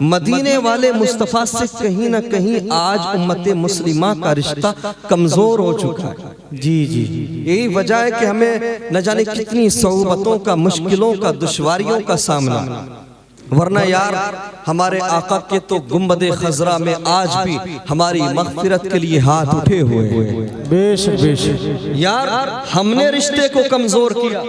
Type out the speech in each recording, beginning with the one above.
مدینے والے مصطفیٰ سے کہیں نہ کہیں آج امت مسلمہ کا رشتہ کمزور ہو چکا ہے۔ جی یہی وجہ ہے کہ ہمیں نہ جانے کتنی صعوبتوں کا، مشکلوں کا، دشواریوں کا سامنا، ورنہ یار ہمارے آقا کے تو گنبد خضرا میں آج بھی ہماری مغفرت کے لیے ہاتھ اٹھے ہوئے ہیں۔ بے شک بے شک یار ہم نے رشتے کو کمزور کیا،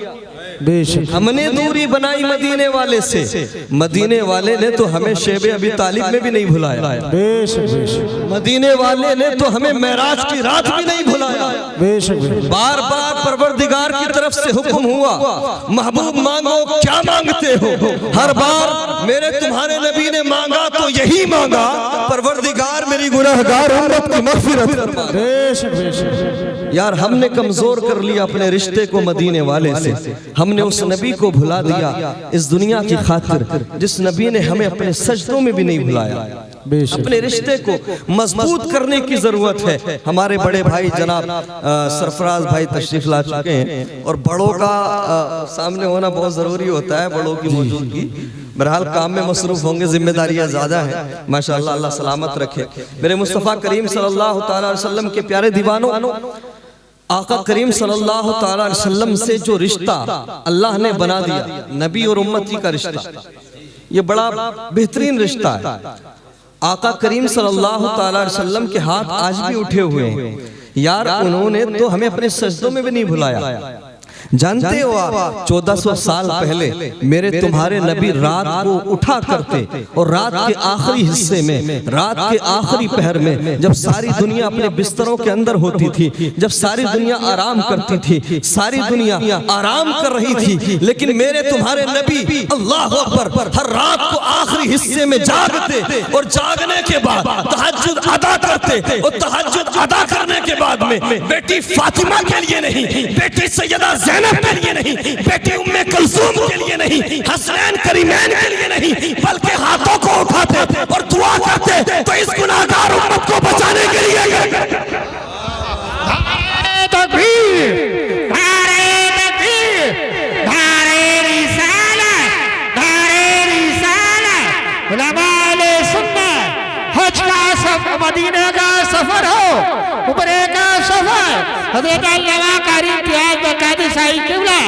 بے شک، ہم نے دوری بنائی مدینے والے سے، مدینے والے نے تو ہمیں شیب ابی طالب میں بھی نہیں بھلایا، بے شک بے شک، مدینے والے نے تو ہمیں معراج کی رات بھی نہیں بھلایا۔ بے شک بے شک، بار بار پروردگار کی طرف سے حکم ہوا، محبوب مانگو کیا مانگتے ہو؟ ہر بار میرے تمہارے نبی نے مانگا تو یہی مانگا، پروردگار میری گناہگار امت کی مغفرت فرما۔ بے شک بے شک، یار ہم نے کمزور کر لیا اپنے رشتے کو مدینے والے سے، ہم نے اس نبی کو بھلا دیا اس دنیا کی خاطر جس نبی نے ہمیں اپنے سجدوں میں بھی نہیں بھلایا۔ اپنے رشتے کو مضبوط کرنے کی ضرورت ہے۔ ہمارے بڑے بھائی جناب سرفراز بھائی تشریف لا چکے ہیں، اور بڑوں کا سامنے ہونا بہت ضروری ہوتا ہے، بڑوں کی موجودگی۔ بہرحال کام میں مصروف ہوں گے، ذمہ داریاں زیادہ ہیں، ماشاءاللہ اللہ سلامت رکھے۔ میرے مصطفیٰ کریم صلی اللہ تعالیٰ علیہ وسلم کے پیارے دیوانوں، آقا کریم صلی اللہ تعالیٰ علیہ وسلم سے جو رشتہ اللہ نے بنا دیا، نبی اور امتی کا رشتہ، یہ بڑا بہترین رشتہ ہے۔ آقا کریم صلی اللہ تعالیٰ علیہ وسلم کے ہاتھ آج بھی اٹھے ہوئے ہیں۔ یار انہوں نے تو ہمیں اپنے سجدوں میں بھی نہیں بھلایا۔ جانتے ہو آپ 1400 سال پہلے میرے تمہارے نبی رات کو اٹھا کرتے، اور رات کے آخری حصے میں، رات کے آخری پہر میں، جب ساری دنیا اپنے بستروں کے اندر ہوتی تھی، جب ساری دنیا آرام کرتی تھی، ساری دنیا آرام کر رہی تھی، لیکن میرے تمہارے نبی اللہ اکبر ہر رات کو آخری حصے میں جاگتے، اور جاگنے کے بعد تہجد ادا کرتے، اور تہجد ادا کرنے کے بعد میں بیٹی فاطمہ کے لیے نہیں، بیٹی سیدہ زینب کے لیے نہیں، بیٹی ام کلثوم کے لیے نہیں، حسنین کریمین کے لیے نہیں، بلکہ ہاتھوں کو اٹھاتے اور دعا کرتے تو اس گناہگار امت کو بچانے کے لیے نعرہ تکبیر، نعرہ تکبیر، نعرہ رسالت، نعرہ رسالت، علماء علیہ سنت، حج کا سفر، مدینہ کا سفر ہو، عمرے کا سفر، حضرت علامہ قاری امتیاز بغدادی صاحب قبلہ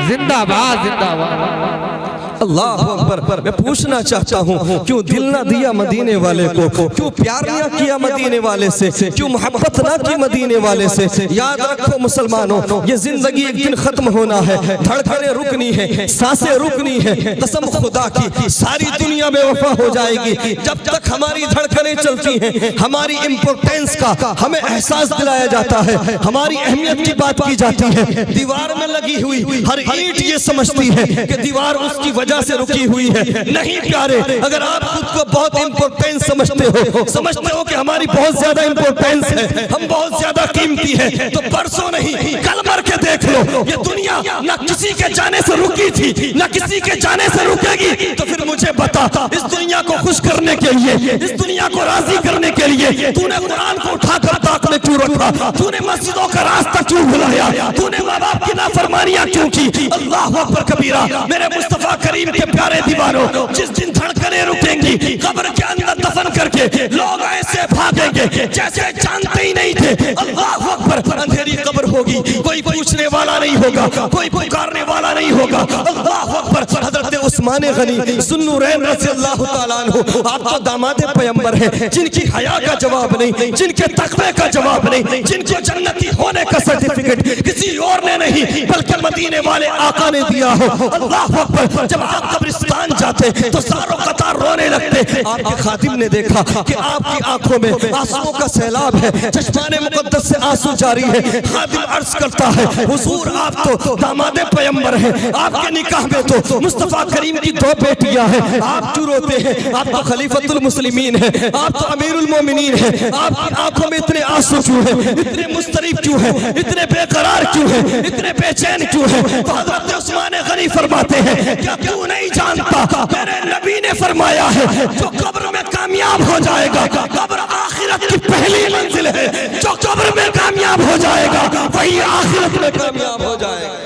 زندہ باد، زندہ باد۔ اللہ اکبر۔ میں پوچھنا چاہتا ہوں کیوں دل نہ دیا مدینے والے کو، کیوں پیار نہ کیا مدینے والے سے، کیوں محبت نہ کی مدینے والے سے؟ یاد رکھو مسلمانوں، یہ زندگی ایک دن ختم ہونا ہے، دھڑکنیں رکنی ہے، سانسیں رکنی ہے۔ قسم خدا کی ساری دنیا میں وفا ہو جائے گی، جب تک ہماری دھڑکنیں چلتی ہیں، ہماری امپورٹنس کا ہمیں احساس دلایا جاتا ہے، ہماری اہمیت کی بات کی جاتی ہے۔ دیوار میں لگی ہوئی ہر اینٹ یہ سمجھتی ہے کہ دیوار اس کی وجہ سے رکی ہوئی ہے۔ نہیں پیارے، اگر آپ خود کو بہت امپورٹنس سمجھتے ہو کہ ہماری بہت زیادہ امپورٹنس ہے، ہم بہت زیادہ قیمتی ہیں، تو پرسوں نہیں کل مر کے دیکھ لو، یہ دنیا نہ کسی کے جانے سے رکی تھی نہ کسی کے جانے سے رکے گی۔ تو پھر مجھے بتا، اس دنیا کو خوش کرنے کے لیے، اس دنیا کو راضی کرنے کے لیے تو نے قرآن کو اٹھا کر طاق میں کیوں رکھا؟ تو نے مسجدوں کا راستہ کیوں بھلایا؟ تو نے ماں باپ کی نافرمانیاں کیوں کی؟ اللہ اکبر کبیرہ۔ میرے مصطفیٰ کریم کے پیارے دیواروں، جس دن دھڑکنیں رکیں گی، قبر کے اندر دفن کر کے لوگ ایسے بھاگیں گے جیسے جانتے ہی نہیں تھے۔ اللہ اکبر۔ اندھیری قبر ہوگی، کوئی پوچھنے والا نہیں ہوگا، کوئی پکارنے والا نہیں ہوگا۔ اللہ اکبر۔ حضرت عثمان غنی ذو النورین رضی اللہ تعالیٰ عنہ، آپ تو داماد پیغمبر ہیں، جن کی حیا کا جواب نہیں، جن کے تقوی کا جواب نہیں، جن کو جنتی ہونے کا سرٹیفکیٹ کسی اور نے نہیں بلکہ مدینے والے آقا نے دیا ہو۔ اللہ اکبر۔ جب آپ قبرستان جاتے تو ساروں قطار رونے لگتے، آپ کے خادم نے دیکھا کہ آپ کی آنکھوں میں آنسوؤں کا سیلاب ہے، چشمان مقدس سے آنسو جاری ہے۔ خادم عرض کرتا ہے، حضور آپ تو داماد پیغمبر ہیں، آپ کے نکاح میں تو مصطفیٰ کریم کی 2 بیٹیاں ہیں، آپ کیوں روتے ہیں؟ آپ تو خلیفۃ المسلمین ہیں، آپ تو امیر المومنین ہیں، آپ کی آنکھوں میں اتنے آنسو کیوں ہیں؟ اتنے مضطرب کیوں ہیں؟ اتنے بے قرار کیوں ہیں؟ اتنے بے چین کیوں ہیں؟ تو حضرت عثمان غنی فرماتے ہیں، کیا کیوں نہیں جانتا میرے نبی نے فرمایا ہے جو قبر میں کامیاب ہو جائے گا، قبر آخرت کی پہلی منزل ہے، جو قبر میں کامیاب ہو جائے گا وہی آخرت میں کامیاب ہو جائے گا۔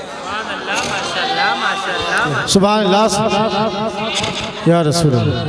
سبحان اللہ یا رسول اللہ۔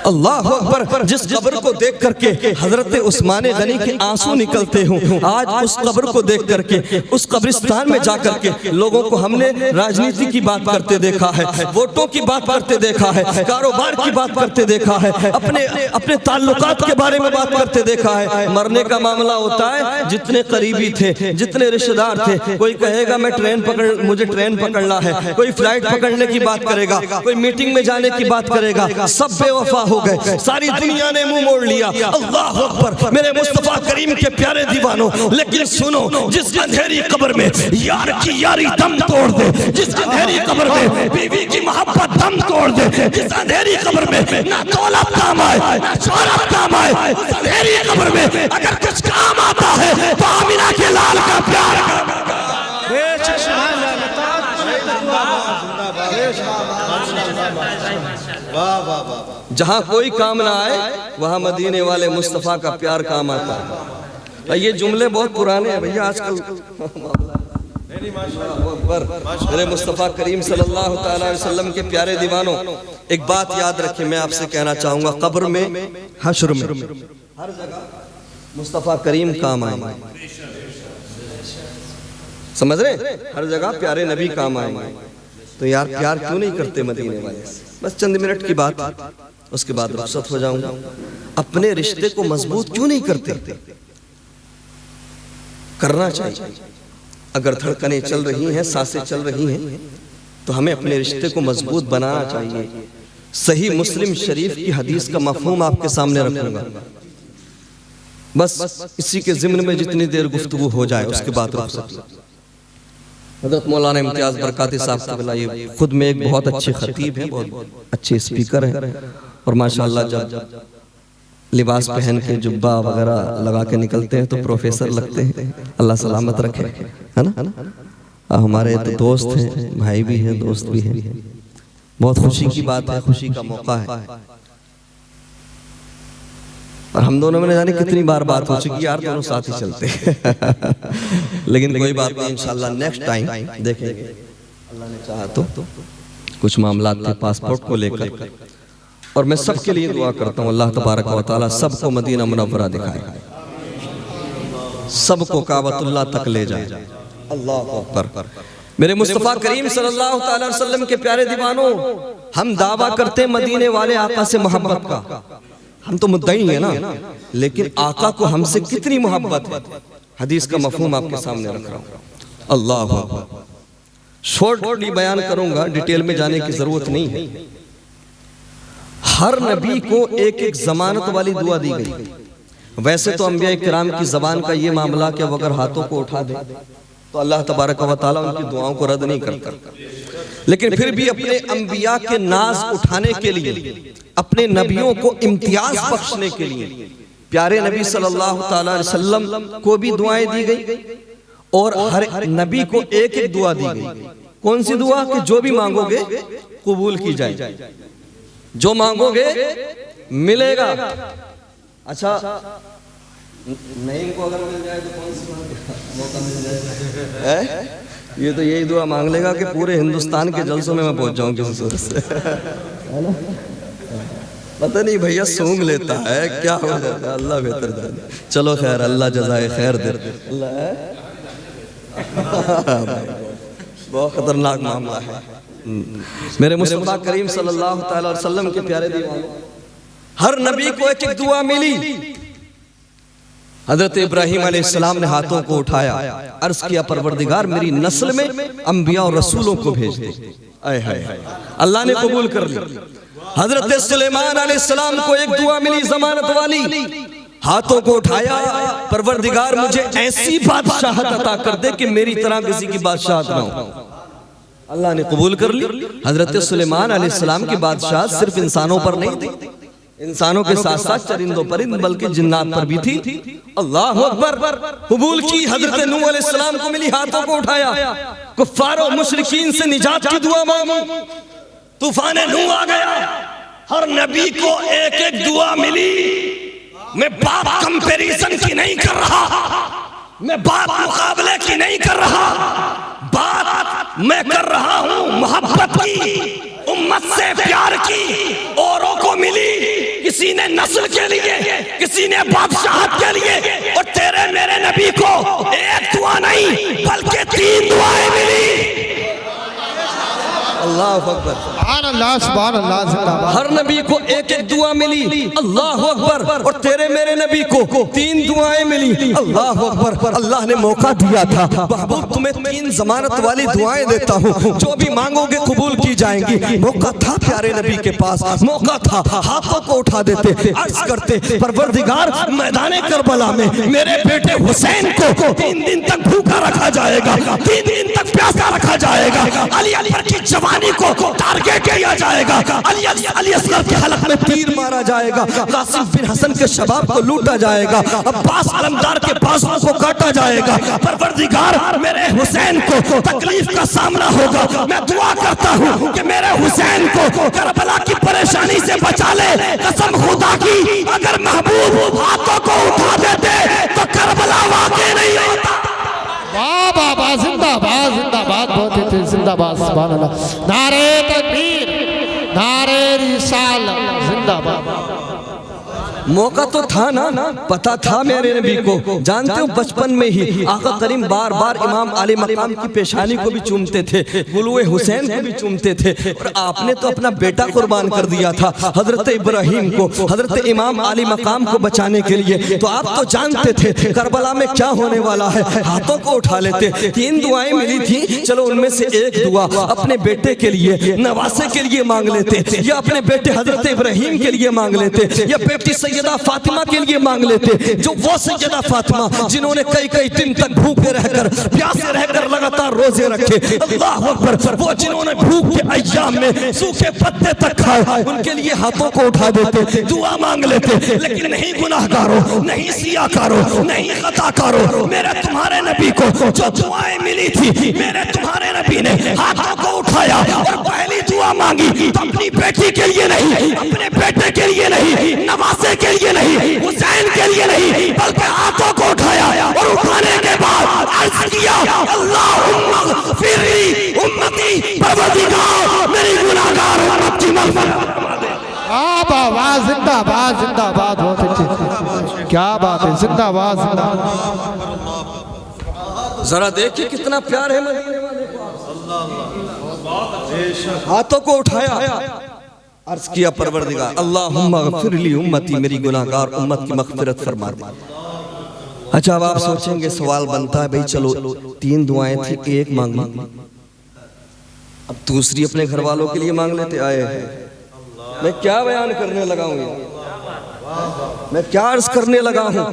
اللہ اکبر. جس قبر کو دیکھ کر کے حضرت عثمان غنی کے آنسو نکلتے ہوں، آج اس قبر کو دیکھ کر کے اس قبرستان میں جا کر کے لوگوں کو ہم نے راجنیتی کی بات کرتے دیکھا ہے، ووٹوں کی بات کرتے دیکھا ہے، کاروبار کی بات کرتے دیکھا ہے، اپنے تعلقات کے بارے میں بات کرتے دیکھا ہے. مرنے کا معاملہ ہوتا ہے، جتنے قریبی تھے، جتنے رشتہ دار تھے، کوئی کہے گا مجھے ٹرین پکڑنا ہے، کوئی فلائٹ پکڑنے کی بات کرے گا، کوئی میٹنگ میں جانے کی بات کرے گا. سب بے وفا ہو گئے، ساری دنیا نے منہ موڑ لیا. اللہ اکبر میرے مصطفیٰ کریم کے پیارے دیوانوں. لیکن سنو، جس اندھیری قبر میں یار کی یاری دم توڑ دے، جس اندھیری قبر میں بیوی کی محبت دم توڑ دے، جس اندھیری قبر میں نہ دولت کام آئے نہ شہرت کام آئے، اس اندھیری قبر میں اگر کچھ کام آتا ہے تو آمینہ کے لال کا پیار کا. جہاں کوئی کام نہ آئے وہاں مدینے والے مصطفیٰ کا پیار کام آتا ہے. یہ جملے بہت پرانے ہیں بھیا، آج کل میرے مصطفیٰ کریم صلی اللہ تعالی علیہ وسلم کے پیارے دیوانوں، ایک بات یاد رکھیں، میں آپ سے کہنا چاہوں گا، قبر میں، حشر میں، ہر جگہ مصطفیٰ کریم کام آئیں گے. سمجھ رہے؟ ہر جگہ پیارے نبی کام آئیں گے. تو یار پیار کیوں نہیں کرتے مدینے والے سے؟ بس چند منٹ کی بات، اس کے بعد رخصت ہو جاؤں گا. اپنے رشتے کو مضبوط کیوں نہیں کرتے؟ کرنا چاہیے. اگر دھڑکنیں چل رہی ہیں، سانسیں چل رہی ہیں، تو ہمیں اپنے رشتے کو مضبوط بنانا چاہیے. صحیح مسلم شریف کی حدیث کا مفہوم آپ کے سامنے رکھوں گا. بس اسی کے ضمن میں جتنی دیر گفتگو ہو جائے اس کے بعد رخصت. حضرت مولانا امتیاز برکاتی صاحب قبلہ یہ خود میں ایک بہت اچھے خطیب ہیں، بہت اچھے اسپیکر ہیں، اور ماشاءاللہ جب لباس پہن کے جبہ وغیرہ لگا کے نکلتے ہیں تو پروفیسر لگتے ہیں. اللہ سلامت رکھے، ہے نا؟ ہمارے تو دوست ہیں، بھائی بھی ہیں، دوست بھی ہیں. بہت خوشی کی بات ہے، خوشی کا موقع ہے. اور ہم دونوں میں نے جانے کتنی بار بات ہو چکی، یار دونوں ساتھ ہی چلتے ہیں. لیکن کوئی بات نہیں، انشاءاللہ نیکسٹ ٹائم دیکھیں گے. اللہ نے چاہا تو کچھ معاملات تھے پاسپورٹ کو لے کر، اور میں سب کے لیے دعا کرتا ہوں اللہ تبارک و تعالیٰ سب کو مدینہ منورہ دکھائے، سب کو کعبۃ اللہ تک لے جائے. اللہ اکبر. میرے مصطفیٰ کریم صلی اللہ تعالی وسلم کے پیارے دیوانوں، ہم دعویٰ کرتے ہیں مدینے والے آقا سے محبت کا، ہم تو مدعی ہیں نا، لیکن آقا کو ہم سے کتنی محبت ہے؟ حدیث کا مفہوم آپ کے سامنے رکھ رہا ہوں. اللہ اکبر. شارٹلی بیان کروں گا، ڈیٹیل میں جانے کی ضرورت نہیں ہے. ہر نبی کو ایک ایک ضمانت والی دعا دی گئی. ویسے تو انبیاء کرام کی زبان کا یہ معاملہ کہ وہ اگر ہاتھوں کو اٹھا دے تو اللہ تبارک و تعالیٰ ان کی دعاؤں کو رد نہیں کرتا، لیکن پھر بھی اپنے انبیاء کے ناز اٹھانے کے لیے، اپنے نبیوں کو امتیاز بخشنے کے لیے پیارے نبی صلی اللہ تعالی علیہ وسلم کو بھی دعائیں دی گئی، اور ہر نبی کو ایک ایک دعا دی گئی. کون سی دعا؟ کہ جو بھی مانگو گے قبول کی جائے، جو مانگو گے ملے گا. اچھا نہیں کو اگر مل جائے تو کون سی موقع مل جائے؟ یہ تو یہی دعا مانگ لے گا کہ پورے ہندوستان کے جلسوں میں پہنچ جاؤں کسی صورت سے. پتہ نہیں بھیا سونگ لیتا ہے کیا ہو جاتا ہے، اللہ بہتر جانے. چلو خیر، اللہ جزائے خیر دے. بہت خطرناک معاملہ ہے. میرے مصطفیٰ کریم صلی اللہ تعالی علیہ وسلم کے پیارے دیوانوں، ہر نبی کو ایک ایک دعا ملی. حضرت ابراہیم علیہ السلام نے ہاتھوں کو اٹھایا، عرض کیا پروردگار میری نسل میں انبیاء اور رسولوں کو بھیج دے. اے ہائے، اللہ نے قبول کر لی. حضرت سلیمان علیہ السلام کو ایک دعا ملی ضمانت والی، ہاتھوں کو اٹھایا، پروردگار مجھے ایسی بادشاہت عطا کر دے کہ میری طرح کسی کی بادشاہت نہ ہو. اللہ نے قبول کر لی. حضرت سلیمان علیہ السلام کی بادشاہت صرف انسانوں پر نہیں تھی، انسانوں کے ساتھ ساتھ چرندوں پرند بلکہ جنات پر بھی تھی. اللہ اکبر. قبول کی. حضرت نوح علیہ السلام کو ملی، ہاتھوں کو اٹھایا، کفار و مشرکین سے نجات کی دعا مانگی، طوفان نوح آ گیا. ہر نبی کو ایک ایک دعا ملی. میں بات کمپیریزن کی نہیں کر رہا، میں بات مقابلے کی نہیں کر رہا، بات میں کر رہا ہوں محبت کی، امت سے پیار کی، اوروں کو ملی، کسی نے نسل کے لیے، کسی نے بادشاہت کے لیے، اور تیرے میرے نبی کو ایک دعا نہیں بلکہ 3 دعائیں ملی۔ اللہ اکبر، سبحان اللہ سبحان اللہ زندہ باد۔ ہر نبی کو ایک ایک دعا ملی، اللہ اکبر، اور تیرے میرے نبی کو 3 دعائیں ملی، اللہ اکبر۔ اللہ نے موقع دیا تھا، محبوب تمہیں 3 ضمانت والی دعائیں دیتا ہوں، جو بھی مانگو گے قبول کی جائیں گی۔ موقع تھا پیارے نبی کے پاس، موقع تھا، ہاتھوں کو اٹھا دیتے، عرض کرتے پروردگار میدان کربلا میں میرے بیٹے حسین کو 3 دن تک بھوکا رکھا جائے گا، 3 دن تک پیاسا رکھا جائے گا، علی اکبر کی جوانی کو ٹارگیٹ کیا جائے گا، علی اصغر کے حلق میں تیر مارا جائے گا، قاسم بن حسن کے شباب کو لوٹا جائے گا، عباس علمدار کے بازوؤں کو کاٹا جائے گا۔ پروردگار میرے حسین کو تکلیف کا سامنا ہوگا، میں دعا کرتا ہوں کہ میرے حسین کو کربلا کی پریشانی سے بچا لے۔ قسم خدا کی اگر محبوب ہاتھوں کو اٹھا دیتے تو کربلا واقع نہیں ہوتا۔ واہ واہ واہ، زندہ باد زندہ باد، بہت ہی تیز، زندہ باد، سبحان اللہ۔ نعرہ تکبیر، نعرہ رسالت، زندہ باد۔ موقع تو تھا نا، پتا تھا میرے نبی کو، جانتے ہو بچپن میں ہی آقا کریم بار بار امام علی مقام کی پیشانی کو بھی چومتے تھے، گلوئے حسین کو بھی چومتے تھے، اور آپ نے تو اپنا بیٹا قربان کر دیا تھا حضرت ابراہیم کو، حضرت امام علی مقام کو بچانے کے لیے۔ تو آپ تو جانتے تھے کربلا میں کیا ہونے والا ہے، ہاتھوں کو اٹھا لیتے۔ 3 دعائیں ملی تھی، چلو ان میں سے ایک دعا اپنے بیٹے کے لیے، نواسے کے لیے مانگ لیتے، یا اپنے بیٹے حضرت ابراہیم کے لیے مانگ لیتے، یا بیٹی سیدہ فاطمہ کے لیے مانگ لیتے، جو وہ سیدہ فاطمہ جنہوں نے کئی دن تک بھوکے رہ کر، پیاسے رہ کر لگاتار روزے رکھے، اللہ اکبر، وہ جنہوں نے بھوک کے ایام میں سوکھے پتے تک کھائے، ان کے لیے ہاتھوں کو اٹھا دیتے، دعا مانگ لیتے۔ لیکن نہیں گناہگاروں، نہیں سیاکاروں، نہیں خطا کاروں، میرے تمہارے نبی کو جو دعائیں ملی تھی، میرے تمہارے نبی نے ہاتھوں کو اٹھایا اور پہلی دعا مانگی تو اپنی بیٹی کے لیے نہیں، اپنے بیٹے کے لیے نہیں، نواسے کے لیے نہیں، حسین کے لیے نہیں، بلکہ ہاتھوں کو اٹھایا اور اٹھانے کے بعد عرض کیا اللہم اغفر لی امتی، پروردگار میری گناہگار امت کی مغفرت فرما دے۔ واہ واہ، زندہ باد زندہ باد، بہت اچھی، کیا بات ہے، زندہ باد زندہ باد۔ ذرا دیکھیں کتنا پیار ہے مدینے والے کو، ہاتھوں کو اٹھایا، عرض کیا پروردگار اللہم اغفر لی امتی، میری گناہگار امت کی مغفرت فرما دے۔ اچھا اب آپ سوچیں گے، سوال بنتا ہے بھئی چلو 3 دعائیں تھی، ایک مانگ لی، اب دوسری اپنے گھر والوں کے لیے مانگ لیتے۔ آئے میں کیا بیان کرنے لگا ہوں، میں کیا عرض کرنے لگا ہوں،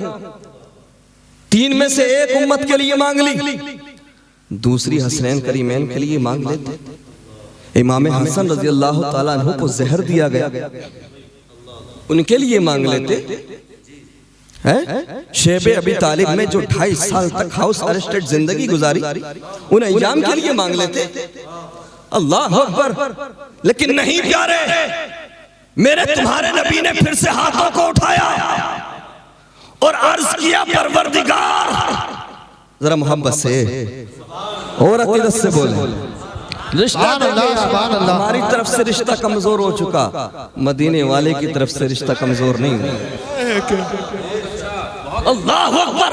3 میں سے ایک امت کے لیے مانگ لی، دوسری حسنین کریمین کے لیے مانگ لیتے۔ امام حسن رضی اللہ تعالیٰ عنہ کو زہر دیا گیا، ان کے لیے مانگ لیتے۔ شیب ابی طالب میں جو 2.5 سال تک ہاؤس ارسٹڈ زندگی گزاری، ان ایام کے لیے مانگ لیتے۔ اللہ اکبر، لیکن نہیں پیارے، میرے تمہارے نبی نے پھر سے ہاتھوں کو اٹھایا اور عرض کیا پروردگار، ذرا محبت سے اور عقیدت سے بولیں، رشتہ ہماری طرف سے رشتہ کمزور ہو چکا، مدینے والے کی طرف سے رشتہ کمزور نہیں ہوا۔ اللہ اکبر،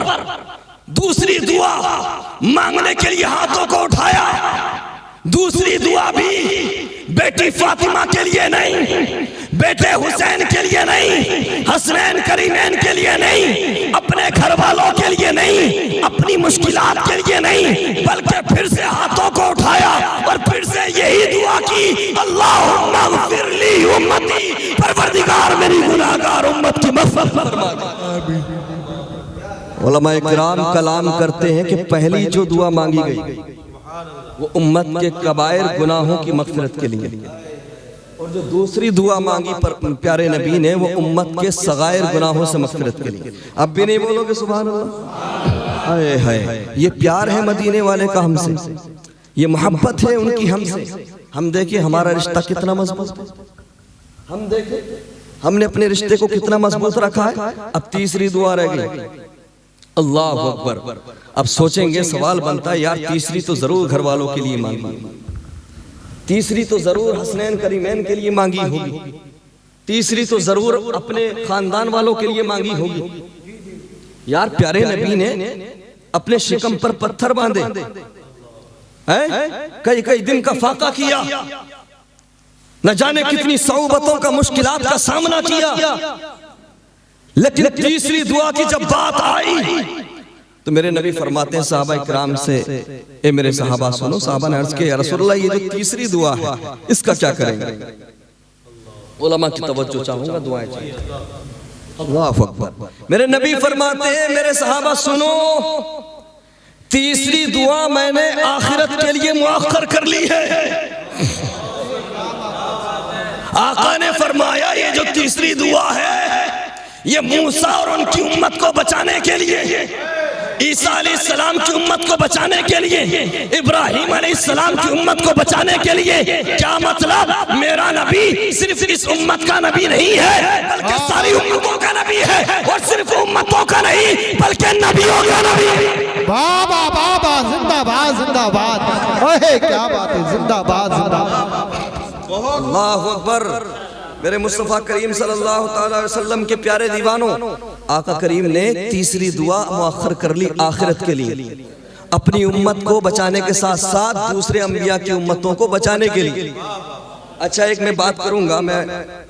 دوسری دعا مانگنے کے لیے ہاتھوں کو اٹھایا، دوسری دعا بھی بیٹی فاطمہ کے لیے نہیں، بیٹے حسین کے لیے نہیں، حسنین کریمین کے لیے نہیں، اپنے گھر والوں کے لیے نہیں، اپنی مشکلات کے لیے نہیں، بلکہ پھر سے ہاتھوں کو اٹھایا اور پھر سے یہی دعا کی اللہم اغفر لی امتی، پروردگار میری گناہگار امت کی مغفرت فرما دے۔ علماء کرام کلام کرتے ہیں کہ پہلی جو دعا مانگی گئی وہ امت کے کبائر گناہوں کی مغفرت کے لیے، اور جو دوسری دعا مانگی پر پیارے نبی نے وہ امت کے صغائر گناہوں سے مغفرت کے لیے۔ اب بھی نہیں بولو گے سبحان اللہ؟ ہائے ہائے، یہ پیار ہے مدینے والے کا ہم سے، یہ محبت ہے ان کی ہم سے۔ ہم دیکھیں ہمارا رشتہ کتنا مضبوط ہے، ہم دیکھیں ہم نے اپنے رشتے کو کتنا مضبوط رکھا ہے۔ اب تیسری دعا رہ گئی، اللہ اکبر. اب سوچیں گے سوال بنتا ہے یار تیسری تو ضرور گھر والوں کے لیے مانگی, تیسری تو ضرور حسنین کریمین کے لیے مانگی ہوگی, تیسری تو ضرور اپنے خاندان والوں کے لیے مانگی ہوگی. یار پیارے نبی نے اپنے شکم پر پتھر باندھے, کئی کئی دن کا فاقہ کیا, نہ جانے کتنی صعوبتوں کا مشکلات کا سامنا کیا, لیکن تیسری دعا کی جب بات آئی تو میرے نبی فرماتے ہیں صحابہ اکرام سے, اے میرے صحابہ سنو. صحابہ نے عرض کیا یا رسول اللہ یہ جو تیسری دعا ہے اس کا کیا کریں گے؟ علماء کی توجہ چاہوں گا, دعائیں چاہیے. اللہ اکبر. میرے نبی فرماتے ہیں میرے صحابہ سنو, تیسری دعا میں نے آخرت کے لیے مؤخر کر لی ہے. آقا نے فرمایا یہ جو تیسری دعا ہے یہ موسیٰ اور ان کی امت کو بچانے کے لیے, عیسیٰ علیہ السلام کی امت کو بچانے کے لیے, ابراہیم علیہ السلام کی امت کو بچانے کے لیے. کیا مطلب؟ میرا نبی صرف اس امت کا نبی نہیں ہے بلکہ ساری امتوں کا نبی ہے, اور صرف امتوں کا نہیں بلکہ نبیوں کا نبی. بابا بابا زندہ باد زندہ باد. اوہ کیا بات ہے, زندہ باد زندہ باد. اللہ اکبر. میرے مصطفیٰ کریم صلی اللہ تعالی وسلم کے پیارے دیوانوں, آقا کریم نے تیسری دعا مؤخر کر لی آخرت کے لیے, اپنی امت کو بچانے کے ساتھ ساتھ دوسرے انبیاء کی امتوں کو بچانے کے لیے. اچھا ایک میں بات کروں گا, میں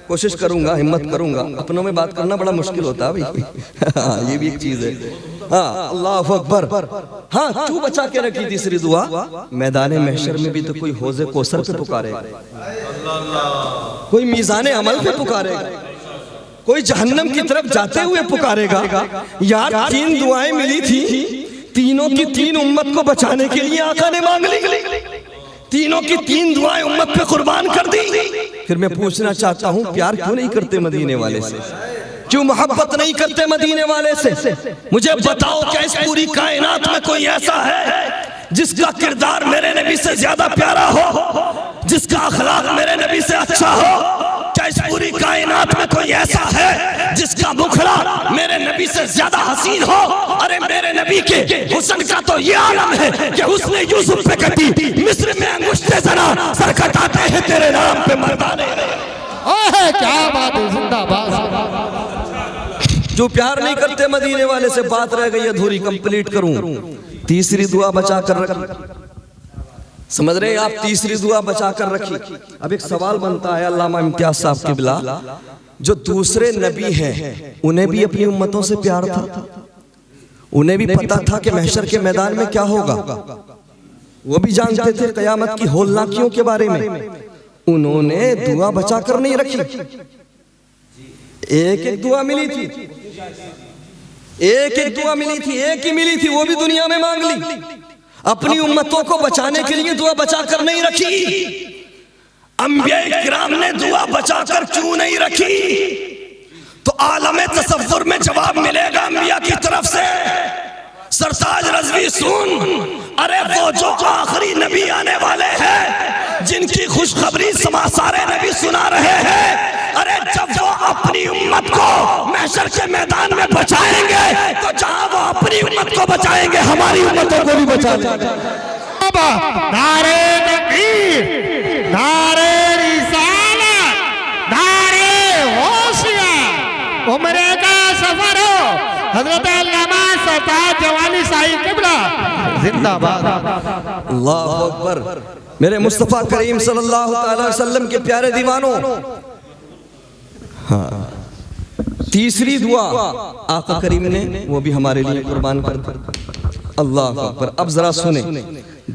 کوشش کروں گا, ہمت کروں گا, اپنوں میں بات کرنا بڑا مشکل ہوتا ہے بھائی, یہ بھی ایک چیز ہے. ہاں اللہ اکبر. ہاں کیوں بچا کے رکھی تیسری دعا؟ میدان محشر میں بھی تو کوئی حوض کوثر پہ پکارے گا, کوئی میزان عمل پہ پکارے گا, کوئی جہنم کی طرف جاتے ہوئے پکارے گا. یار تین دعائیں ملی تھی, تینوں کی تین امت کو بچانے کے لیے آقا نے مانگ لی, تینوں کی تین دعائیں امت پہ قربان کر دی. پھر میں پوچھنا چاہتا ہوں پیار کیوں نہیں کرتے مدینے والے سے, کیوں محبت نہیں کرتے مدینے والے سے؟ مجھے بتاؤ کیا اس پوری کائنات میں کوئی ایسا ہے جس کا کردار میرے نبی سے زیادہ پیارا ہو, جس کا اخلاق میرے نبی سے اچھا ہو؟ کیا اس پوری کائنات میں کوئی ایسا ہے جس کا مکھڑا میرے نبی سے زیادہ حسین ہو؟ ارے میرے نبی کے حسن کا تو یہ عالم ہے کہ حسن یوسف پہ کٹی مصر میں انگشت زنا سر کٹاتے ہیں تیرے نام پہ مردانے. اوہ کیا بات ہے, زندہ باد. جو پیار نہیں کرتے مدینے والے سے, بات رہ گئی ادھوری, کمپلیٹ کروں. تیسری دعا بچا کر رکھی, سمجھ رہے ہیں آپ, تیسری دعا بچا کر رکھی. اب ایک سوال بنتا ہے, علامہ امتیاز صاحب قبلہ جو دوسرے نبی ہیں انہیں بھی اپنی امتوں سے پیار تھا, انہیں بھی پتا تھا کہ محشر کے میدان میں کیا ہوگا, وہ بھی جانتے تھے قیامت کی ہولناکیوں کے بارے میں. انہوں نے دعا بچا کر نہیں رکھی, ایک ایک دعا ملی تھی, ایک ایک دعا ملی تھی, ایک ہی ملی تھی, وہ بھی دنیا میں مانگ لی. اپنی امتوں کو بچانے کے لیے دعا بچا کر نہیں رکھی. انبیاء کرام نے دعا بچا کر کیوں نہیں رکھی؟ تو عالم تصور میں جواب ملے گا انبیاء کی طرف سے. سرتاج رضوی سن, ارے وہ جو آخری نبی آنے والے ہیں جن کی خوشخبری سارے نبی سنا رہے ہیں, ارے جب وہ اپنی امت کو محشر کے میدان میں بچائیں گے تو جہاں وہ اپنی امت کو بچائیں گے ہماری امتوں کو بھی بچا لیں گے. نعرہ تکبیر, نعرہ رسالت, نعرہ غوثیہ, عمرے کا سفر ہو, حضرت علامہ سرتاج جوانی صاحب قبلہ زندہ باد. اللہ اکبر. میرے مصطفیٰ کریم صلی اللہ تعالی وسلم کے پیارے دیوانوں, تیسری دعا آقا کریم نے وہ بھی ہمارے لیے قربان کر دی. اللہ اکبر. اب ذرا سنیں,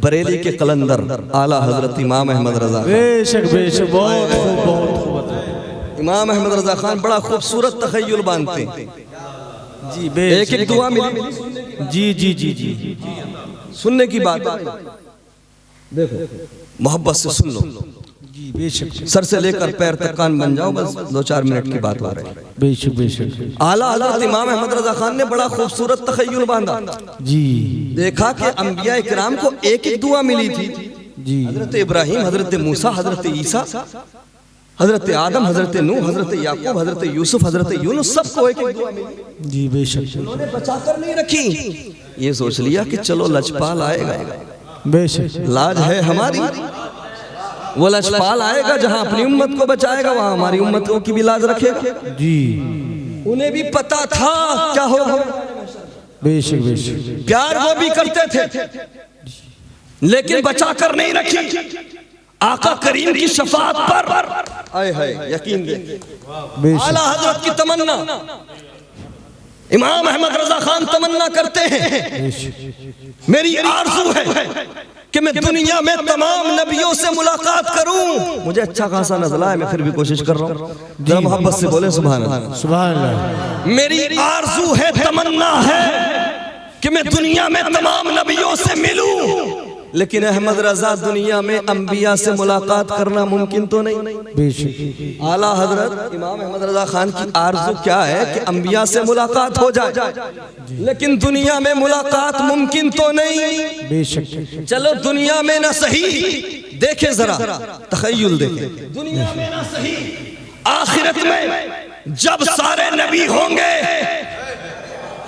بریلی کے قلندر اعلیٰ حضرت امام احمد رضا خان, بے شک بہت خوب بہت خوب. امام احمد رضا خان بڑا خوبصورت تخیل باندھتے ہیں. جی بے ایک ایک دعا ملی, جی جی جی جی سننے کی بات ہے, دیکھو محبت سے سن لو, جی بے شک سر سے لے کر پیر تک کان بن جاؤ, بس 2-4 منٹ کی بات ہو رہی ہے. بے شک بے شک. اعلیٰ حضرت امام احمد رضا خان نے بڑا خوبصورت تخیل باندھا. جی دیکھا کہ انبیاء کرام کو ایک ایک دعا ملی تھی, جی حضرت ابراہیم, حضرت موسیٰ, حضرت عیسیٰ, حضرت آدم، حضرت نوح، حضرت یعقوب، حضرت یوسف، حضرت یونس، سب کو ایک دعا ملی، جی بے شک انہوں نے بچا کر نہیں رکھی۔ یہ سوچ لیا کہ چلو لجپال آئے گا، بے شک لاج ہے ہماری، وہ لجپال آئے گا جہاں اپنی امت کو بچائے گا وہاں ہماری امت کی بھی لاج رکھے گا۔ جی انہیں بھی پتا تھا کیا ہوگا، بے شک بے شک پیار وہ بھی کرتے تھے لیکن بچا کر نہیں رکھی۔ آقا کریم کی شفاعت پر آئے ہائے یقین دے، بے شک اعلیٰ حضرت کی تمنا، امام احمد رضا خان تمنا کرتے ہیں، میری آرزو ہے کہ میں دنیا میں تمام نبیوں سے ملاقات کروں۔ مجھے اچھا خاصا نزلہ ہے، میں پھر بھی کوشش کر رہا ہوں، ذرا محبت سے بولیں سبحان اللہ۔ سبحان اللہ۔ میری آرزو ہے، تمنا ہے کہ میں دنیا میں تمام نبیوں سے ملوں، لیکن احمد رضا دنیا میں انبیاء سے ملاقات کرنا ممکن تو نہیں۔ بے شک اعلیٰ حضرت امام احمد رضا خان کی آرزو کیا ہے کہ انبیاء سے ملاقات ہو جائے، لیکن دنیا میں ملاقات ممکن تو نہیں۔ بے شک چلو دنیا میں نہ صحیح، دیکھیں ذرا تخیل دیکھیں، دنیا میں نہ صحیح، آخرت میں جب سارے نبی ہوں گے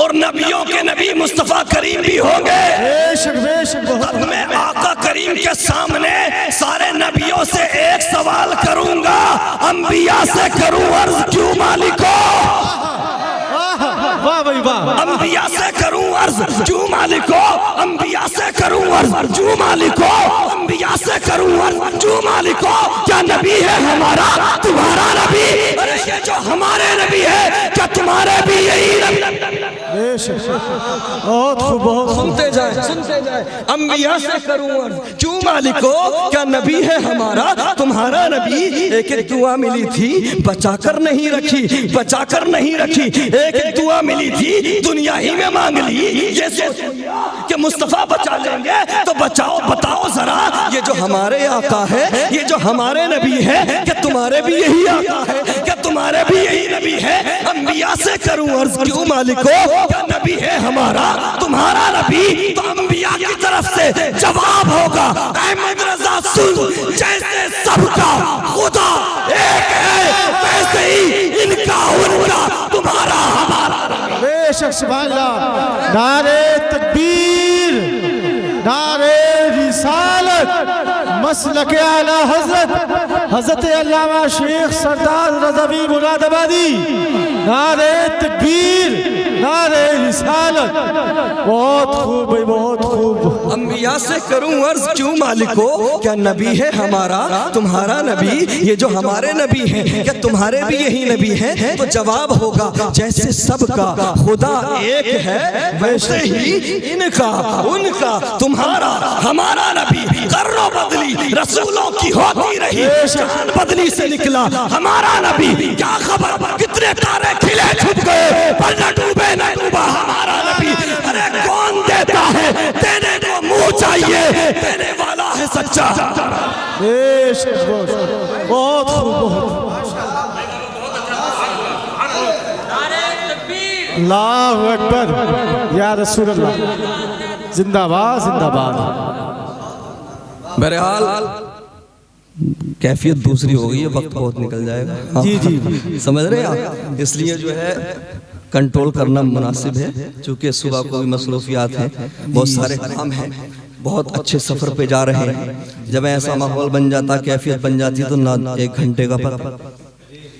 اور نبیوں کے نبی مصطفیٰ کریم بھی ہوں گے، بے شک بے شک تب میں آقا کریم کے سامنے سارے نبیوں سے ایک سوال کروں گا، انبیاء سے کروں عرض کیوں مالکو، واہ بھائی واہ، انبیاء سے کروں عرض کیوں مالکو، انبیاء سے کروں عرض کیوں مالکو، انبیاء سے کروں عرض کیوں مالکو، کیا نبی ہے ہمارا تمہارا نبی، ارے یہ جو ہمارے نبی ہے کیا تمہارے بھی یہی نبی؟ بے شک بہت خوب بہت خوب۔ سنتے جائیں، انبیاء سے کروں عرض کیوں مالکو، کیا نبی ہے ہمارا تمہارا نبی، ایک ایک دعا ملی تھی بچا کر نہیں رکھی، بچا کر نہیں رکھی، ایک ایک دعا ملی تھی دنیا ہی میں مانگ لی، یہ سوچ لیا کہ مصطفیٰ بچا لیں گے تو بچاؤ، بتاؤ ذرا یہ جو ہمارے آقا ہے، یہ جو ہمارے نبی ہے، کہ تمہارے بھی یہی آقا ہے، کہ تمہارے بھی یہی نبی ہے، انبیاء سے کروں عرض کیوں مالکو، کیا نبی ہے ہمارا تمہارا نبی، تو انبیاء کی طرف سے جواب ہوگا، احمد رضا سن، جیسے سب کا خدا ایک ہے ویسے ہی ان کا ان کا تمہارا ہمارا۔ بے شک سبحان اللہ، نعرہ تکبیر، نعرہ رسالت، مسلک اعلیٰ حضرت حضرت علامہ شیخ سردار رضوی مراد آبادی، نعرہ تکبیر، نعرہ رسالت، بہت خوب بھائی بہت خوب۔ انبیاء سے کروں عرض کیوں مالکو، کیا نبی ہے ہمارا تمہارا نبی، یہ جو ہمارے نبی ہیں کیا تمہارے بھی یہی نبی ہیں، تو جواب ہوگا جیسے سب کا خدا ایک ہے ویسے ہی ان کا ان کا تمہارا ہمارا نبی، قرنوں بدلی رسولوں کی ہوتی رہی، چاند بدلی سے نکلا ہمارا نبی، کیا خبر کتنے تارے کھلے چھپ گئے پر نہ ڈوبے نہ ڈوبا ہمارا نبی، ارے کون دیتا ہے دینے کو منہ چاہیے، دینے والا ہے سچا۔ بے شک بہت خوب بہت۔ اللہ اکبر یا رسول اللہ، زندہ باد زندہ باد۔ بہرحال کیفیت دوسری ہو گئی ہے، وقت بہت نکل جائے گا، جی جی سمجھ رہے ہیں آپ، اس لیے جو ہے کنٹرول کرنا مناسب ہے، چونکہ صبح کو بھی مصروفیات ہیں، بہت سارے کام ہیں، بہت اچھے سفر پہ جا رہے ہیں، جب ایسا ماحول بن جاتا کیفیت بن جاتی تو نہ ایک گھنٹے کا پتہ،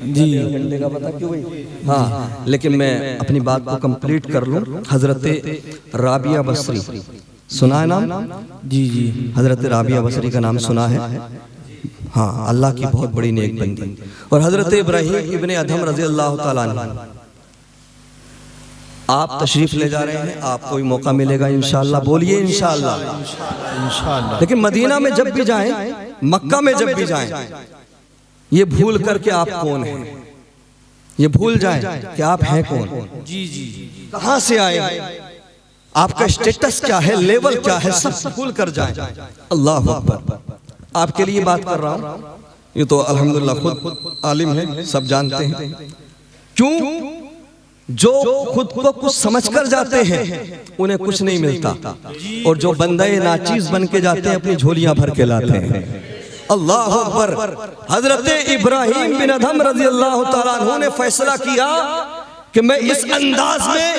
جی گھنٹے کا پتہ کیوں بھئی، ہاں لیکن میں اپنی بات کو کمپلیٹ کر لوں۔ حضرت رابعہ بصری سنا ہے نام؟ جی جی حضرت رابعہ بصری کا نام سنا ہے، ہاں اللہ کی بہت بڑی نیک بندی، اور حضرت ابراہیم ابن ادھم رضی اللہ تعالیٰ عنہ، آپ تشریف لے جا رہے ہیں، آپ کو بھی موقع ملے گا انشاءاللہ، بولیے انشاءاللہ، انشاءاللہ۔ لیکن مدینہ میں جب بھی جائیں، مکہ میں جب بھی جائیں، یہ بھول کر کے آپ کون ہیں، یہ بھول جائیں کہ آپ ہیں کون، جی جی کہاں سے آئے ہیں، آپ کا اسٹیٹس کیا ہے، لیول کیا ہے، سب بھول کر جائیں۔ اللہ اکبر، آپ کے لیے بات کر رہا ہوں، یہ تو الحمدللہ خود عالم ہیں، سب جانتے ہیں، کیوں جو خود کو کچھ سمجھ کر جاتے ہیں انہیں کچھ نہیں ملتا، اور جو بندے ناچیز بن کے جاتے ہیں اپنی جھولیاں بھر کے لاتے ہیں۔ اللہ اکبر. حضرت ابراہیم بن ادھم رضی اللہ تعالیٰ عنہ نے فیصلہ کیا کہ میں اس انداز میں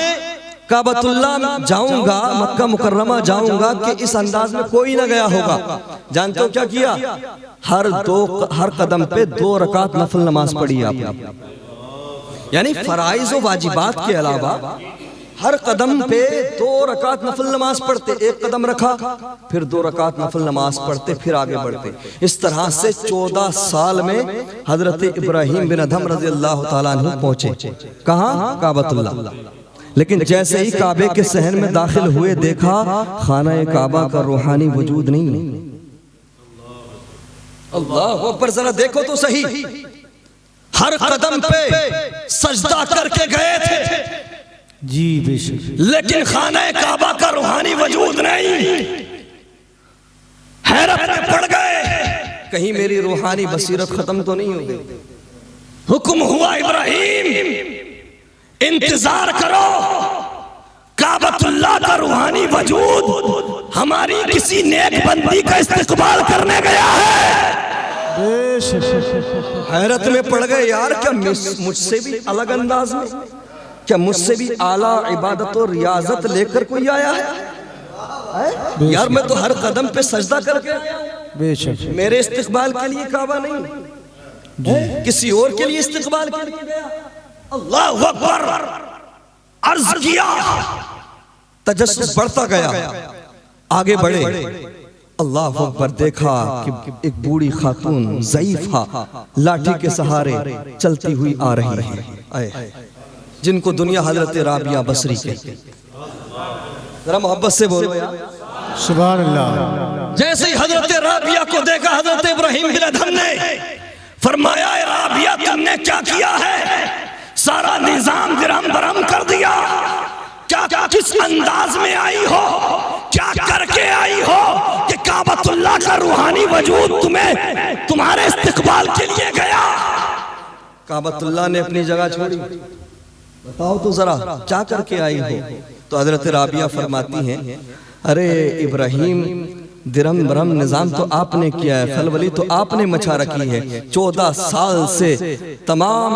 کعبۃ اللہ جاؤں گا، مکہ مکرمہ جاؤں گا کہ اس انداز میں کوئی نہ گیا ہوگا. جانتے ہو کیا کیا؟ ہر قدم پہ 2 رکعت نفل نماز پڑھی آپ نے. یعنی فرائض و واجبات کے علاوہ ہر قدم پہ 2 رکعت نفل نماز پڑھتے. ایک قدم رکھا پھر 2 رکعت نفل نماز پڑھتے، پھر آگے بڑھتے. اس طرح سے 14 سال میں حضرت ابراہیم بن ادھم رضی اللہ تعالیٰ عنہ پہنچے. کہاں؟ کعبۃ اللہ. لیکن جیسے ہی کعبے کے صحن میں داخل ہوئے دیکھا خانہ کعبہ کا روحانی وجود نہیں. اللہ اکبر. ذرا دیکھو تو صحیح، ہر قدم پہ سجدہ کر کے گئے تھے جی بے شک، لیکن خانہ کعبہ کا روحانی وجود نہیں. حیرت میں پڑ گئے کہیں میری روحانی بصیرت ختم تو نہیں ہو گئی. حکم ہوا ابراہیم انتظار کرو، کعبۃ اللہ کا روحانی وجود ہماری کسی نیک بندی کا استقبال کرنے گیا ہے. بے شک. حیرت میں پڑ گئے، یار کیا مجھ سے بھی الگ انداز میں، کیا مجھ سے بھی اعلیٰ عبادت و ریاضت لے کر کوئی آیا ہے؟ یار میں تو ہر قدم پہ سجدہ کر کے آیا ہوں. بے شک. میرے استقبال کے لیے کعبہ نہیں، کسی اور کے لیے استقبال کے لیے گیا. اللہ اکبر. عرض کیا، تجسس بڑھتا گیا، آگے بڑھے. اللہ اکبر. دیکھا کہ ایک بوڑھی خاتون ضعیفہ لاٹھی کے سہارے چلتی ہوئی آ رہی ہے، جن کو دنیا حضرت رابعہ بصری کہتے. ذرا محبت سے بولو یار سبحان اللہ. جیسے ہی حضرت رابعہ کو دیکھا حضرت ابراہیم بن ادھم نے فرمایا، اے رابعہ تم نے کیا کیا ہے؟ سارا نظام درہم برہم کر دیا. کیا کس انداز میں آئی ہو، کیا کر کے آئی ہو کہ کعبۃ اللہ کا روحانی وجود تمہارے استقبال کے لیے گیا؟ کعبۃ اللہ نے اپنی جگہ چھوڑی. بتاؤ تو ذرا کیا کر کے آئی ہو؟ تو حضرت رابعہ فرماتی ہیں، ارے ابراہیم درم برم نظام تو آپ نے کیا ہے، خلولی تو آپ نے مچا رکھی ہے. 14 سال سے تمام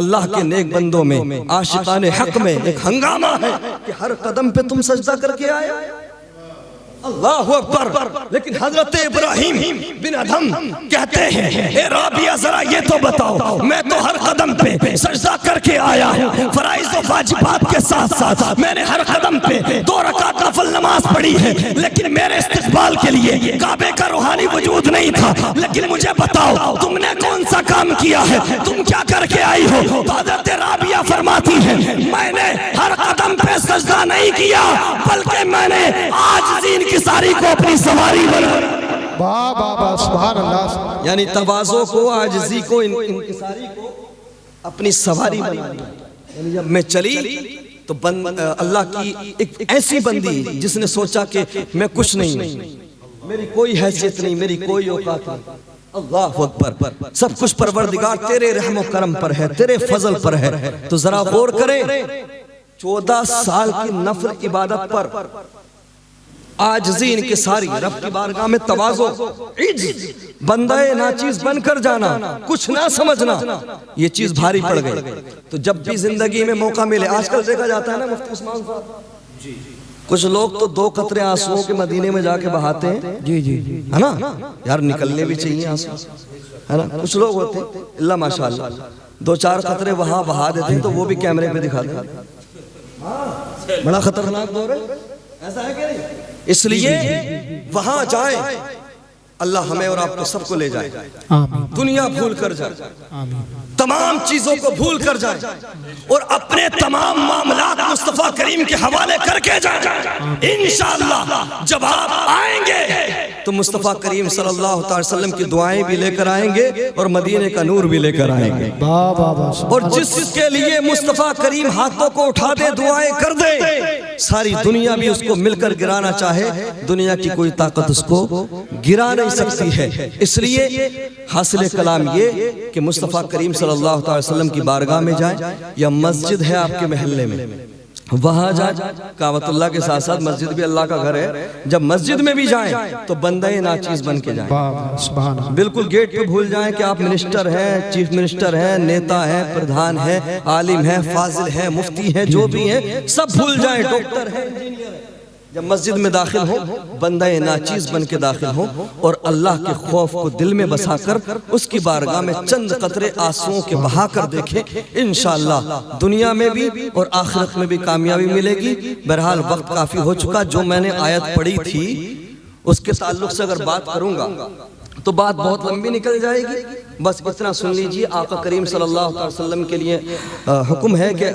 اللہ کے نیک بندوں میں، عاشقان حق میں ایک ہنگامہ ہے کہ ہر قدم پہ تم سجدہ کر کے آئے. اللہ اکبر. لیکن حضرت ابراہیم بن ادھم کہتے ہیں، اے رابعہ ذرا یہ تو بتاؤ، میں تو ہر قدم پہ سجدہ کر کے آیا ہوں، فرائض و واجبات کے ساتھ ساتھ میں نے ہر قدم پہ 2 رکعت نفل نماز پڑھی ہے، لیکن میرے استقبال کے لیے کعبے کا روحانی وجود نہیں تھا. لیکن مجھے بتاؤ تم نے کون سا کام کیا ہے، تم کیا کر کے آئی ہو؟ تو حضرت رابعہ فرماتی ہے، میں نے ہر قدم پہ سجدہ نہیں کیا، بلکہ میں نے عاجزین کی ساری کو اپنی سواری بنا. بابا سبحان اللہ. یعنی تواضع کو، عاجزی کو، انکساری کو اپنی سواری بنا. یعنی جب میں چلی تو اللہ کی ایک ایسی بندی جس نے سوچا کہ میں کچھ نہیں، میری کوئی حیثیت نہیں، میری کوئی اوقات نہیں. اللہ اکبر. سب کچھ پروردگار تیرے رحم و کرم پر ہے، تیرے فضل پر ہے. تو ذرا غور کریں، 14 سال کی نفل عبادت پر عاجزی انکساری، رب کی بارگاہ میں تواضع، عجز، بندہ ناچیز بن کر جانا، کچھ نہ سمجھنا، یہ چیز بھاری پڑ گئی. تو جب بھی زندگی میں موقع ملے، آج کل دیکھا جاتا ہے نا مفتی عثمان صاحب، کچھ لوگ تو 2 قطرے آنسوؤں کے مدینے میں جا کے بہاتے ہیں. جی جی ہے نا یار، نکلنے بھی چاہیے آنسو، ہے نا. کچھ لوگ ہوتے ہیں اللہ ماشاءاللہ 2-4 قطرے وہاں بہا دیتے ہیں تو وہ بھی کیمرے پہ دکھاتے ہیں. بڑا خطرناک دور ہے، ایسا ہے کہ نہیں؟ اس لیے وہاں جائیں، اللہ ہمیں اور آپ کو سب کو لے جائے. آمین دنیا بھول کر جائے، آمین. تمام چیزوں کو بھول کر جائیں اور اپنے تمام معاملات مصطفیٰ کریم کے حوالے کر کے جائیں. انشاءاللہ جب آپ آئیں گے تو مصطفیٰ کریم صلی اللہ علیہ وسلم کی دعائیں بھی لے کر آئیں گے اور مدینے کا نور بھی لے کر آئیں گے. اور جس کے لیے مصطفیٰ کریم ہاتھوں کو اٹھا دے، دعائیں کر دے، ساری دنیا بھی اس کو مل کر گرانا چاہے، دنیا کی کوئی طاقت اس کو گرا نہیں سکتی ہے. اس لیے حاصل کلام یہ کہ مصطفیٰ کریم صلی اللہ علیہ وسلم کی بارگاہ میں جائیں، یا مسجد ہے آپ کے محلے میں، وہاں جائیں، کعبۃ اللہ کے ساتھ ساتھ مسجد بھی اللہ کا گھر ہے، جب مسجد میں بھی جائیں تو بندہ ناچیز بن کے جائیں، سبحان اللہ. بالکل گیٹ پہ بھول جائیں کہ آپ منسٹر ہیں، چیف منسٹر ہیں، نیتا ہیں، پردھان ہیں، عالم ہیں، فاضل ہیں، مفتی ہیں، جو بھی ہیں سب بھول جائیں، ڈاکٹر ہیں، انجینئر ہیں. جب مسجد میں داخل ہو بندہ ناچیز بن کے داخل ہو اور اللہ کے خوف کو دل میں بسا کر اس کی بارگاہ میں چند قطرے آنسوؤں کے بہا کر دیکھیں، انشاءاللہ دنیا میں بھی اور آخرت میں بھی کامیابی ملے گی. بہرحال وقت کافی ہو چکا. جو میں نے آیت پڑھی تھی اس کے تعلق سے اگر بات کروں گا تو بات بہت لمبی نکل جائے گی. بس اتنا سن لیجئے، آقا کریم صلی اللہ علیہ وسلم کے لیے حکم ہے کہ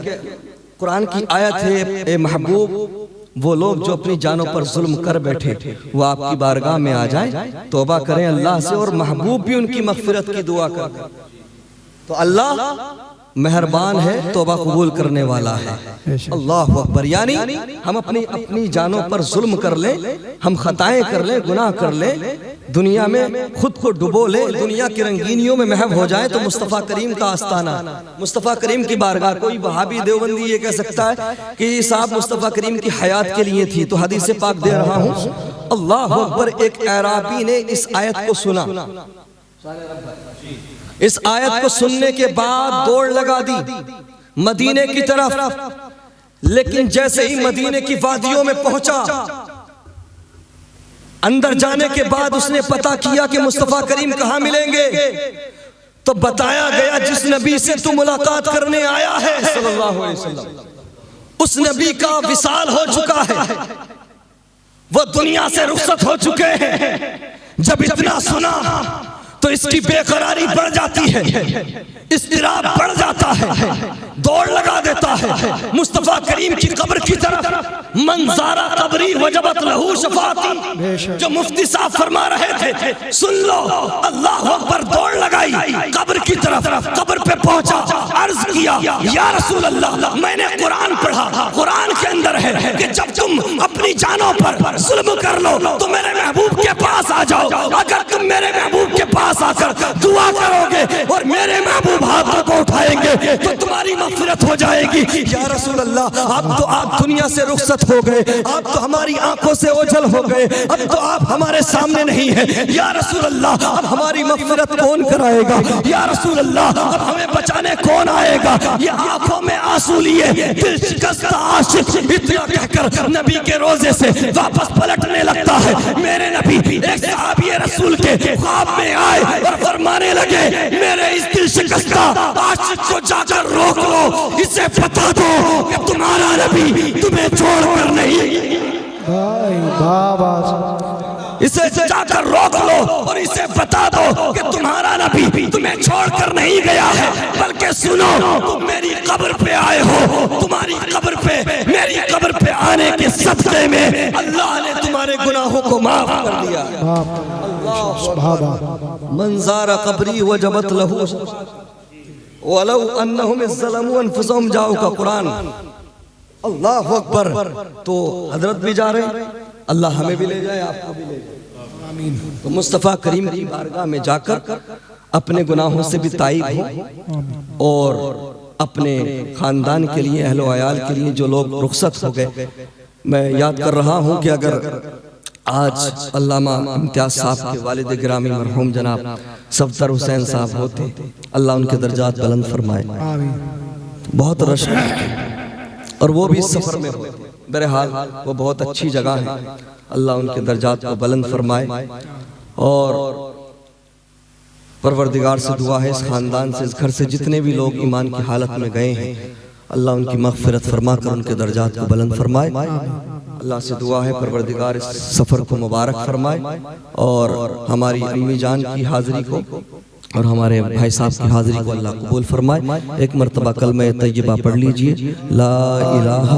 قرآن کی آیت ہے، اے محبوب وہ لوگ جو اپنی جانوں پر ظلم کر بیٹھے وہ آپ کی بارگاہ میں آ جائیں، توبہ کریں اللہ سے، اور محبوب بھی ان کی مغفرت کی دعا کریں. تو اللہ مہربان ہے، توبہ قبول کرنے والا ہے. اللہ اکبر. یعنی ہم اپنی جانوں پر ظلم کر لیں، ہم خطائیں کر لیں، گناہ کر لیں، دنیا میں خود کو ڈبو لیں، دنیا کی رنگینیوں میں محو ہو جائیں، تو مصطفیٰ کریم کا آستانہ، مصطفیٰ کریم کی بارگاہ. کوئی وہابی دیوبندی یہ کہہ سکتا ہے کہ یہ صاحب مصطفیٰ کریم کی حیات کے لیے تھی، تو حدیث پاک دے رہا ہوں. اللہ اکبر. ایک اعرابی نے اس آیت کو سنا، اس آیت کو سننے کے بعد دوڑ لگا دی مدینے کی طرف، لیکن جیسے ہی مدینے کی وادیوں میں پہنچا، اندر جانے کے بعد اس نے پتا کیا کہ مصطفیٰ کریم کہاں ملیں گے، تو بتایا گیا جس نبی سے تو ملاقات کرنے آیا ہے صلی اللہ علیہ وسلم، اس نبی کا وصال ہو چکا ہے، وہ دنیا سے رخصت ہو چکے ہیں. جب اتنا سنا تو اس کی بے قراری بڑھ جاتی ہے، اضطراب بڑھ جاتا ہے، دوڑ لگا دیتا ہے مصطفیٰ کریم کی قبر کی طرف. من زارا قبری وجبت لہو شفاعتی، جو مفتی صاحب فرما رہے تھے سن لو. اللہ اکبر. دوڑ لگائی قبر کی طرف، قبر پہ پہنچا، عرض کیا یا رسول اللہ میں نے قرآن پڑھا، قرآن کے اندر ہے کہ جب تم اپنی جانوں پر ظلم کر لو تو میرے محبوب کے پاس آ جاؤ. اگر تم میرے محبوب کے پاس آ کر دعا کرو گے اور میرے محبوب ہاتھوں کو اٹھائیں گے تو تمہاری مغفرت ہو جائے گی. یا رسول اللہ آپ دنیا سے رخصت ہو گئے، آپ تو ہماری آنکھوں سے اوجھل ہو گئے، اب تو آپ ہمارے سامنے نہیں ہیں. یا رسول اللہ اب ہماری مغفرت کون کرائے گا؟ یا رسول اللہ اب ہمیں بچانے کون آئے گا؟ یہ آنکھوں میں آنسو لیے دل شکستہ عاشق اتنا کہہ کر نبی کے روزے سے واپس پلٹنے لگتا ہے. میرے نبی ایک صحابی رسول کے خواب میں آئے اور فرمانے لگے میرے اس دل شکستہ عاشق کو جا کر روک لو، اسے بتا دو کہ تمہارا نبی تمہیں چھوڑ کر نہیں. اسے جا کر روک لو اور اسے بتا دو کہ تمہارا نبی تمہیں چھوڑ کر نہیں گیا ہے، بلکہ سنو تم میری قبر پہ آئے ہو، تمہاری قبر پہ، میری قبر پہ آنے کے صدقے میں اللہ نے تمہارے گناہوں کو معاف کر دیا. من زار قبری وجبت لہو ولو انہم ظلموا انفسہم جاؤ کا قرآن. اللہ اکبر. تو حضرت بھی جا رہے ہیں، اللہ ہمیں بھی لے جائے، آپ کو بھی لے جائے. تو مصطفیٰ کریم کی بارگاہ میں جا کر اپنے گناہوں سے بھی تائب ہو اور اپنے خاندان کے لیے، اہل و عیال کے لیے جو لوگ رخصت ہو گئے. میں یاد کر رہا ہوں کہ اگر آج علامہ امتیاز صاحب کے والد گرامی مرحوم جناب صفدر حسین صاحب ہوتے، اللہ ان کے درجات بلند فرمائے. بہت رش اور وہ بھی سفر میں ہوتے، بہرحال وہ بہت اچھی جگہ ہے، اللہ ان کے درجات کو بلند فرمائے. اور پروردگار سے دعا ہے اس خاندان سے، اس گھر سے جتنے بھی لوگ ایمان کی حالت میں گئے ہیں اللہ ان کی مغفرت فرما کر ان کے درجات کو بلند فرمائے. اللہ سے دعا ہے پروردگار اس سفر کو مبارک فرمائے اور ہماری امی جان کی حاضری کو اور ہمارے بھائی صاحب کی حاضری کو اللہ قبول فرمائے. ایک مرتبہ کلمہ طیبہ پڑھ لیجئے، لا الہ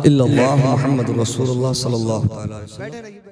الا اللہ محمد رسول اللہ صلی اللہ علیہ وسلم.